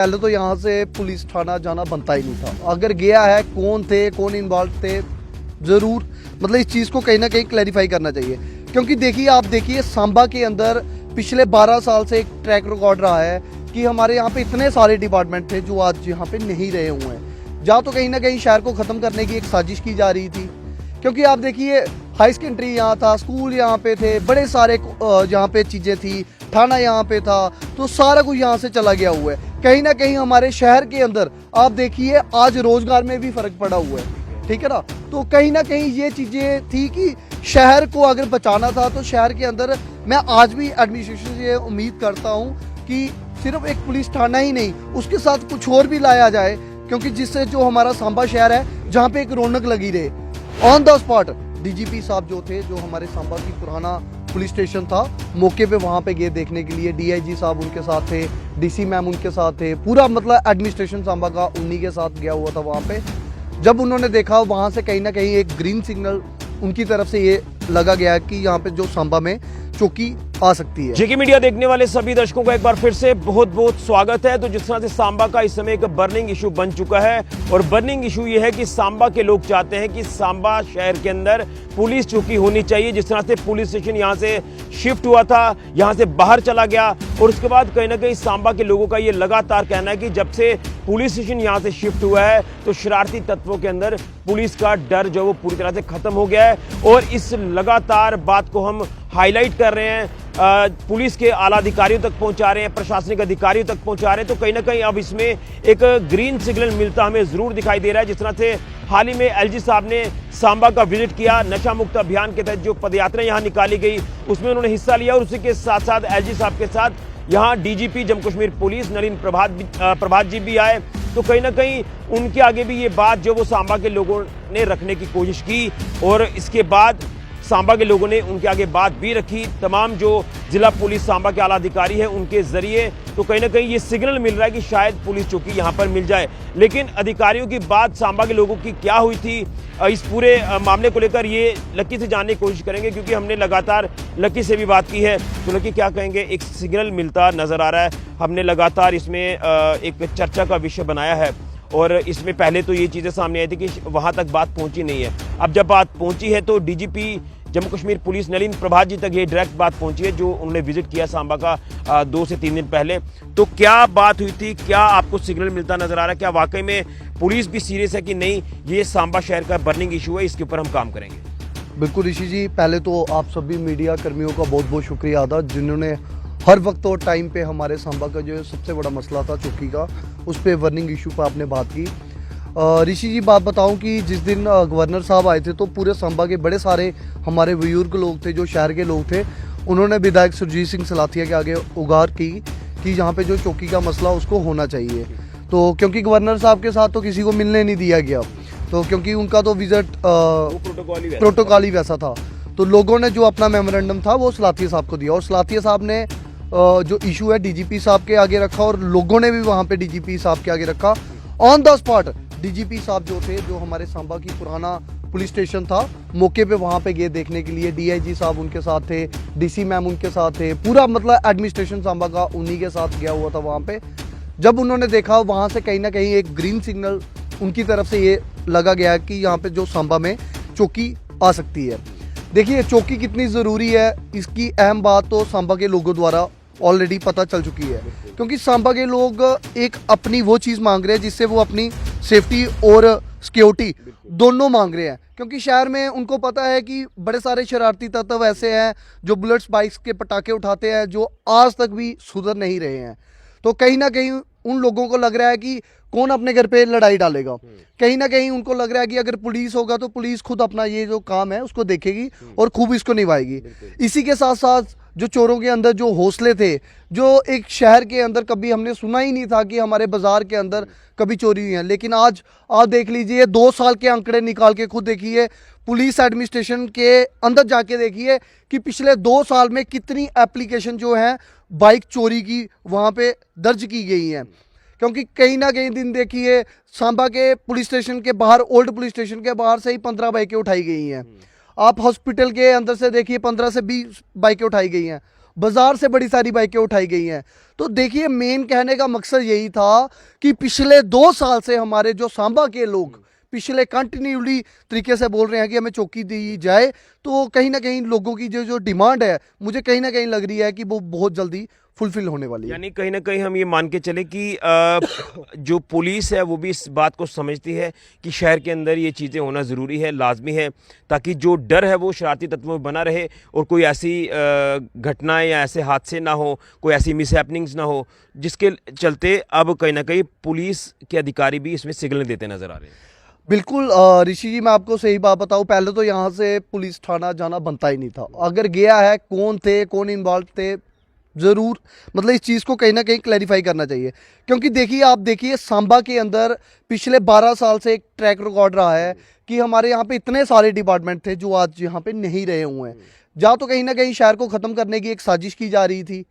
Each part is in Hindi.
पहले तो यहाँ से पुलिस थाना जाना बनता ही नहीं था। अगर गया है, कौन थे, कौन इन्वॉल्व थे, ज़रूर मतलब इस चीज़ को कहीं ना कहीं क्लैरिफाई करना चाहिए। क्योंकि देखिए, आप देखिए सांबा के अंदर पिछले 12 साल से एक ट्रैक रिकॉर्ड रहा है कि हमारे यहाँ पे इतने सारे डिपार्टमेंट थे जो आज यहाँ पे नहीं रहे हुए हैं। जहाँ तो कहीं ना कहीं शहर को ख़त्म करने की एक साजिश की जा रही थी। क्योंकि आप देखिए, हाई सेकेंडरी यहाँ था, स्कूल यहाँ पे थे, बड़े सारे यहाँ पे चीज़ें थी, थाना यहाँ पे था, तो सारा कुछ यहाँ से चला गया हुआ है। कहीं ना कहीं हमारे शहर के अंदर आप देखिए आज रोजगार में भी फर्क पड़ा हुआ है, ठीक है ना। तो कहीं ना कहीं ये चीज़ें थी कि शहर को अगर बचाना था तो शहर के अंदर मैं आज भी एडमिनिस्ट्रेशन से उम्मीद करता हूँ कि सिर्फ एक पुलिस थाना ही नहीं, उसके साथ कुछ और भी लाया जाए, क्योंकि जिससे जो हमारा सांबा शहर है जहाँ पे एक रौनक लगी रहे। ऑन द स्पॉट डीजीपी साहब जो थे, जो हमारे सांबा की पुराना पुलिस स्टेशन था, मौके पे वहाँ पे गए देखने के लिए। डीआईजी साहब उनके साथ थे, डीसी मैम उनके साथ थे, पूरा मतलब एडमिनिस्ट्रेशन सांबा का उन्हीं के साथ गया हुआ था वहाँ पे। जब उन्होंने देखा वहाँ से कहीं ना कहीं एक ग्रीन सिग्नल उनकी तरफ से ये लगा गया कि यहाँ पे जो सांबा में चौकी आ सकती है। जेके मीडिया देखने वाले सभी दर्शकों का एक बार फिर से बहुत बहुत स्वागत है। तो जिस तरह से सांबा का इस समय एक बर्निंग इशू बन चुका है, और बर्निंग इशू ये है कि सांबा के लोग चाहते हैं कि सांबा शहर के अंदर पुलिस चौकी होनी चाहिए। जिस तरह से पुलिस स्टेशन यहाँ से शिफ्ट हुआ था, यहाँ से बाहर चला गया, और उसके बाद कहीं ना कहीं सांबा के लोगों का ये लगातार कहना है कि जब से पुलिस स्टेशन यहाँ से शिफ्ट हुआ है तो शरारती तत्वों के अंदर पुलिस का डर जो वो पूरी तरह से खत्म हो गया है। और इस लगातार बात को हम हाईलाइट कर रहे हैं, पुलिस के आला अधिकारियों तक पहुंचा रहे हैं, प्रशासनिक अधिकारियों तक पहुंचा रहे हैं। तो कहीं ना कहीं अब इसमें एक ग्रीन सिग्नल मिलता हमें जरूर दिखाई दे रहा है। जिस तरह से हाल ही में एलजी साहब ने सांबा का विजिट किया, नशा मुक्त अभियान के तहत जो पदयात्रा यहां निकाली गई उसमें उन्होंने हिस्सा लिया, और उसी के साथ साथ एलजी साहब के साथ यहां डीजीपी जम्मू कश्मीर पुलिस नलिन प्रभात जी भी आए। तो कहीं ना कहीं उनके आगे भी ये बात जो वो सांबा के लोगों ने रखने की कोशिश की, और इसके बाद सांबा के लोगों ने उनके आगे बात भी रखी। तमाम जो जिला पुलिस सांबा के आला अधिकारी हैं उनके जरिए तो कहीं ना कहीं ये सिग्नल मिल रहा है कि शायद पुलिस चौकी यहां पर मिल जाए। लेकिन अधिकारियों की बात सांबा के लोगों की क्या हुई थी, इस पूरे मामले को लेकर ये लक्की से जानने की कोशिश करेंगे, क्योंकि हमने लगातार लक्की से भी बात की है। तो लक्की क्या कहेंगे, एक सिग्नल मिलता नजर आ रहा है, हमने लगातार इसमें एक चर्चा का विषय बनाया है, और इसमें पहले तो ये चीज़ें सामने आई थी कि वहाँ तक बात पहुँची नहीं है। अब जब बात पहुँची है तो डीजीपी जम्मू कश्मीर पुलिस नलिन प्रभात जी तक ये डायरेक्ट बात पहुँची है, जो उन्होंने विजिट किया सांबा का 2 से 3 दिन पहले। तो क्या बात हुई थी, क्या आपको सिग्नल मिलता नजर आ रहा है, क्या वाकई में पुलिस भी सीरियस है कि नहीं ये सांबा शहर का बर्निंग इशू है, इसके ऊपर हम काम करेंगे। बिल्कुल ऋषि जी, पहले तो आप सभी मीडिया कर्मियों का बहुत बहुत शुक्रिया अदा, जिन्होंने हर वक्त और टाइम पे हमारे सांबा का जो सबसे बड़ा मसला था चौकी का, उस पर बर्निंग इशू पर आपने बात की। ऋषि जी, बात बताऊं कि जिस दिन गवर्नर साहब आए थे तो पूरे सांबा के बड़े सारे हमारे बुजुर्ग लोग थे, जो शहर के लोग थे, उन्होंने विधायक सुरजीत सिंह सलाथिया के आगे उगार की कि यहाँ पे जो चौकी का मसला उसको होना चाहिए। तो क्योंकि गवर्नर साहब के साथ तो किसी को मिलने नहीं दिया गया, तो क्योंकि उनका तो विजिट प्रोटोकॉल ही वैसा था, तो लोगों ने जो अपना मेमोरेंडम था वो सलाथिया साहब को दिया, और सलाथिया साहब ने जो इशू है डीजीपी साहब के आगे रखा, और लोगों ने भी वहाँ पे डीजीपी साहब के आगे रखा। ऑन द स्पॉट डीजीपी साहब जो थे, जो हमारे सांबा की पुराना पुलिस स्टेशन था, मौके पे वहाँ पे गए देखने के लिए। डीआईजी साहब उनके साथ थे, डीसी मैम उनके साथ थे, पूरा मतलब एडमिनिस्ट्रेशन सांबा का उन्हीं के साथ गया हुआ था वहाँ पे। जब उन्होंने देखा वहाँ से कहीं ना कहीं एक ग्रीन सिग्नल उनकी तरफ से ये लगा गया कि यहाँ पे जो सांबा में चौकी आ सकती है। देखिए, चौकी कितनी ज़रूरी है, इसकी अहम बात तो सांबा के लोगों द्वारा ऑलरेडी पता चल चुकी है। क्योंकि सांबा के लोग एक अपनी वो चीज़ मांग रहे हैं जिससे वो अपनी सेफ्टी और सिक्योरिटी दोनों मांग रहे हैं। क्योंकि शहर में उनको पता है कि बड़े सारे शरारती तत्व ऐसे हैं जो बुलेट्स बाइक्स के पटाखे उठाते हैं, जो आज तक भी सुधर नहीं रहे हैं। तो कहीं ना कहीं उन लोगों को लग रहा है कि कौन अपने घर पे लड़ाई डालेगा। कहीं ना कहीं उनको लग रहा है कि अगर पुलिस होगा तो पुलिस खुद अपना ये जो काम है उसको देखेगी और खूब इसको निभाएगी। इसी के साथ साथ जो चोरों के अंदर जो हौसले थे, जो एक शहर के अंदर कभी हमने सुना ही नहीं था कि हमारे बाजार के अंदर कभी चोरी हुई है, लेकिन आज आप देख लीजिए, 2 साल के आंकड़े निकाल के खुद देखिए, पुलिस एडमिनिस्ट्रेशन के अंदर जाके देखिए कि पिछले 2 साल में कितनी एप्लीकेशन जो है बाइक चोरी की वहाँ पे दर्ज की गई हैं। क्योंकि कहीं ना कहीं दिन देखिए, सांबा के पुलिस स्टेशन के बाहर, ओल्ड पुलिस स्टेशन के बाहर से ही 15 बाइकें उठाई गई हैं। आप हॉस्पिटल के अंदर से देखिए 15 से 20 बाइकें उठाई गई हैं। बाजार से बड़ी सारी बाइकें उठाई गई हैं। तो देखिए मेन कहने का मकसद यही था कि पिछले 2 साल से हमारे जो सांबा के लोग पिछले कंटिन्यूली तरीके से बोल रहे हैं कि हमें चौकी दी जाए, तो कहीं ना कहीं लोगों की जो जो डिमांड है मुझे कहीं ना कहीं लग रही है कि वो बहुत जल्दी फुलफिल होने वाली है। यानी कहीं ना कहीं हम ये मान के चले कि जो पुलिस है वो भी इस बात को समझती है कि शहर के अंदर ये चीज़ें होना ज़रूरी है, लाजमी है, ताकि जो डर है वो शरारती तत्वों में बना रहे और कोई ऐसी घटनाएं या ऐसे हादसे ना हो, कोई ऐसी मिसहैपनिंग्स ना हो, जिसके चलते अब कहीं ना कहीं पुलिस के अधिकारी भी इसमें सिग्नल देते नज़र आ रहे हैं। बिल्कुल ऋषि जी, मैं आपको सही बात बताऊं, पहले तो यहाँ से पुलिस थाना जाना बनता ही नहीं था। अगर गया है, कौन थे, कौन इन्वॉल्व थे, ज़रूर मतलब इस चीज़ को कहीं ना कहीं क्लैरिफाई करना चाहिए। क्योंकि देखिए आप देखिए सांबा के अंदर पिछले 12 साल से एक ट्रैक रिकॉर्ड रहा है कि हमारे यहाँ पे इतने सारे डिपार्टमेंट थे जो आज यहाँ पे नहीं रहे हुए हैं। जहाँ तो कहीं ना कहीं शहर को ख़त्म करने की एक साजिश की जा रही थी।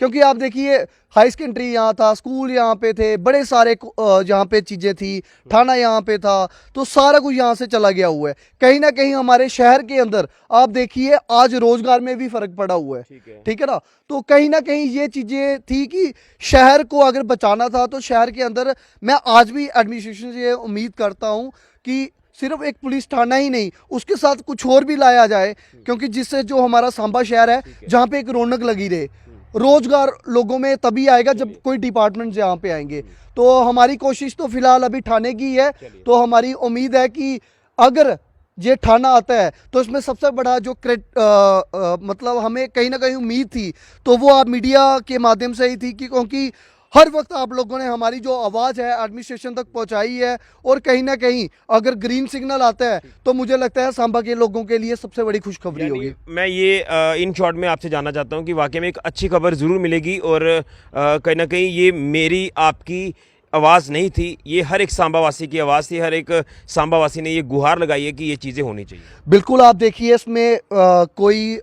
क्योंकि आप देखिए हाई सेकेंडरी यहाँ था, स्कूल यहाँ पे थे, बड़े सारे यहाँ पे चीज़ें थी, थाना यहाँ पे था, तो सारा कुछ यहाँ से चला गया हुआ है। कहीं ना कहीं हमारे शहर के अंदर आप देखिए आज रोजगार में भी फर्क पड़ा हुआ है, ठीक है ना। तो कहीं ना कहीं ये चीज़ें थी कि शहर को अगर बचाना था तो शहर के अंदर मैं आज भी एडमिनिस्ट्रेशन से उम्मीद करता हूँ कि सिर्फ एक पुलिस थाना ही नहीं, उसके साथ कुछ और भी लाया जाए, क्योंकि जिससे जो हमारा सांबा शहर है जहाँ पे एक रौनक लगी रहे, रोजगार लोगों में तभी आएगा जब कोई डिपार्टमेंट यहाँ पे आएंगे। तो हमारी कोशिश तो फिलहाल अभी थाने की है। तो हमारी उम्मीद है कि अगर ये थाना आता है तो इसमें सबसे बड़ा जो मतलब हमें कहीं ना कहीं उम्मीद थी तो वो आप मीडिया के माध्यम से ही थी कि क्योंकि हर वक्त आप लोगों ने हमारी जो आवाज़ है एडमिनिस्ट्रेशन तक पहुंचाई है, और कहीं ना कहीं अगर ग्रीन सिग्नल आता है तो मुझे लगता है सांबा के लोगों के लिए सबसे बड़ी खुशखबरी होगी। मैं ये इन शॉर्ट में आपसे जानना चाहता हूँ कि वाकई में एक अच्छी खबर ज़रूर मिलेगी, और कहीं ना कहीं ये मेरी आपकी आवाज़ नहीं थी, ये हर एक सांबावासी की आवाज़ थी। हर एक सांबावासी ने ये गुहार लगाई है कि ये चीज़ें होनी चाहिए। बिल्कुल आप देखिए इसमें कोई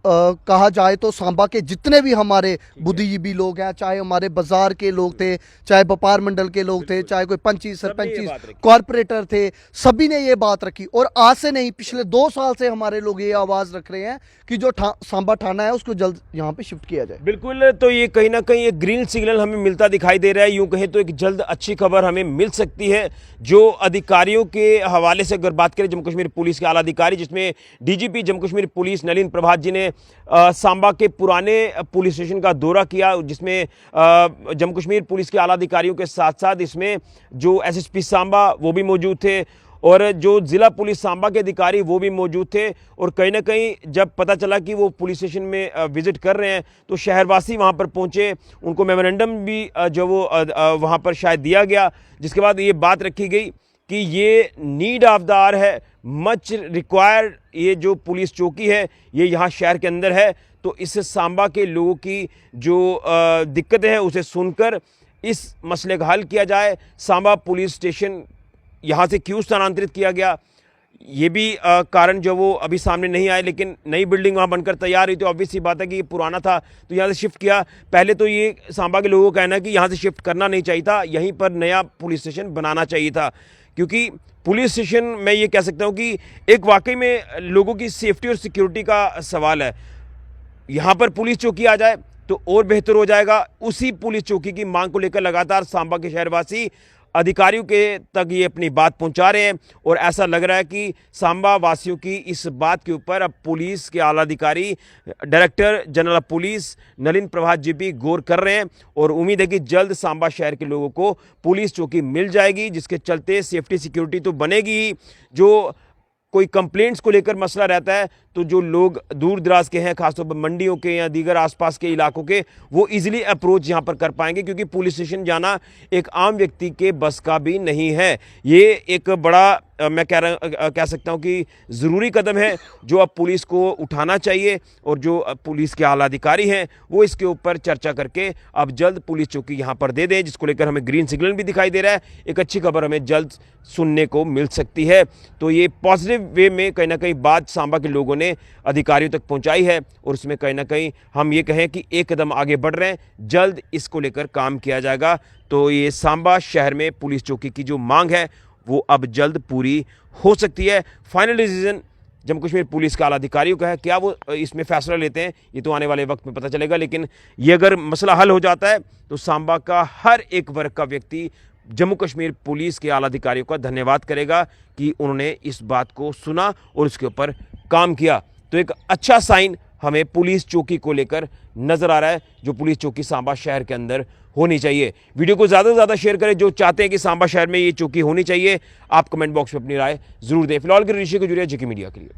कहा जाए तो सांबा के जितने भी हमारे बुद्धिजीवी लोग हैं, चाहे हमारे बाजार के लोग थे, चाहे व्यापार मंडल के लोग थे, चाहे कोई पंची सरपंची कॉरपोरेटर थे, सभी ने ये बात रखी। और आज से नहीं, पिछले 2 साल से हमारे लोग ये आवाज़ रख रहे हैं कि जो सांबा थाना है उसको जल्द यहाँ पे शिफ्ट किया जाए। बिल्कुल, तो ये कहीं ना कहीं एक ग्रीन सिग्नल हमें मिलता दिखाई दे रहा है। यूं कहें तो एक जल्द अच्छी खबर हमें मिल सकती है। जो अधिकारियों के हवाले से अगर बात करें, जम्मू कश्मीर पुलिस के आला अधिकारी, जिसमें डीजीपी जम्मू कश्मीर पुलिस नलिन प्रभात जी ने सांबा के पुराने पुलिस स्टेशन का दौरा किया, जिसमें जम्मू कश्मीर पुलिस के आला अधिकारियों के साथ साथ इसमें जो एसएसपी सांबा वो भी मौजूद थे, और जो ज़िला पुलिस सांबा के अधिकारी वो भी मौजूद थे। और कहीं ना कहीं जब पता चला कि वो पुलिस स्टेशन में विज़िट कर रहे हैं तो शहरवासी वहाँ पर पहुँचे, उनको मेमोरेंडम भी जो वो वहाँ पर शायद दिया गया, जिसके बाद ये बात रखी गई कि ये नीड ऑफ द आवर है, मच रिक्वायर्ड, ये जो पुलिस चौकी है ये यहाँ शहर के अंदर है। तो इस सांबा के लोगों की जो दिक्कतें हैं उसे सुनकर इस मसले का हल किया जाए। सांबा पुलिस स्टेशन यहाँ से क्यों स्थानांतरित किया गया, ये भी कारण जो वो अभी सामने नहीं आए, लेकिन नई बिल्डिंग वहाँ बनकर तैयार हुई तो ऑब्वियस सी बात है कि ये पुराना था तो यहाँ से शिफ्ट किया। पहले तो ये सांबा के लोगों का कहना है कि यहाँ से शिफ्ट करना नहीं चाहिए था, यहीं पर नया पुलिस स्टेशन बनाना चाहिए था, क्योंकि पुलिस स्टेशन मैं ये कह सकता हूँ कि एक वाकई में लोगों की सेफ्टी और सिक्योरिटी का सवाल है। यहाँ पर पुलिस चौकी आ जाए तो और बेहतर हो जाएगा। उसी पुलिस चौकी की मांग को लेकर लगातार सांबा के शहरवासी अधिकारियों के तक ये अपनी बात पहुंचा रहे हैं, और ऐसा लग रहा है कि सांबा वासियों की इस बात के ऊपर अब पुलिस के आला अधिकारी director general of police Nalin Prabhat ji भी गौर कर रहे हैं, और उम्मीद है कि जल्द सांबा शहर के लोगों को पुलिस चौकी मिल जाएगी, जिसके चलते सेफ्टी सिक्योरिटी तो बनेगी ही। जो कोई कंप्लेंट्स को लेकर मसला रहता है तो जो लोग दूर दराज के हैं, खासतौर पर मंडियों के या दीगर आसपास के इलाकों के, वो इजीली अप्रोच यहां पर कर पाएंगे, क्योंकि पुलिस स्टेशन जाना एक आम व्यक्ति के बस का भी नहीं है। ये एक बड़ा मैं कह सकता हूं कि ज़रूरी कदम है जो अब पुलिस को उठाना चाहिए, और जो पुलिस के आला अधिकारी हैं वो इसके ऊपर चर्चा करके अब जल्द पुलिस चौकी यहाँ पर दे दें, जिसको लेकर हमें ग्रीन सिग्नल भी दिखाई दे रहा है। एक अच्छी खबर हमें जल्द सुनने को मिल सकती है। तो ये पॉजिटिव वे में कहीं ना कहीं बात सांबा के लोगों ने अधिकारियों तक पहुंचाई है, और उसमें कहीं ना कहीं हम ये कहें कि एक कदम आगे बढ़ रहे हैं, जल्द इसको लेकर काम किया जाएगा। तो ये सांबा शहर में पुलिस चौकी की जो मांग है वो अब जल्द पूरी हो सकती है। Final decision Jammu Kashmir police के आला अधिकारियों का है। क्या वो इसमें फैसला लेते हैं ये तो आने वाले वक्त में पता चलेगा, लेकिन ये अगर मसला हल हो जाता है तो सांबा का हर एक वर्ग का व्यक्ति जम्मू कश्मीर पुलिस के आला अधिकारियों का धन्यवाद करेगा कि उन्होंने इस बात को सुना और उसके ऊपर काम किया। तो एक अच्छा साइन हमें पुलिस चौकी को लेकर नजर आ रहा है, जो पुलिस चौकी सांबा शहर के अंदर होनी चाहिए। वीडियो को ज़्यादा से ज़्यादा शेयर करें जो चाहते हैं कि सांबा शहर में ये चौकी होनी चाहिए। आप कमेंट बॉक्स में अपनी राय जरूर दें। फिलहाल के ऋषि को जुड़िए जेके मीडिया के लिए।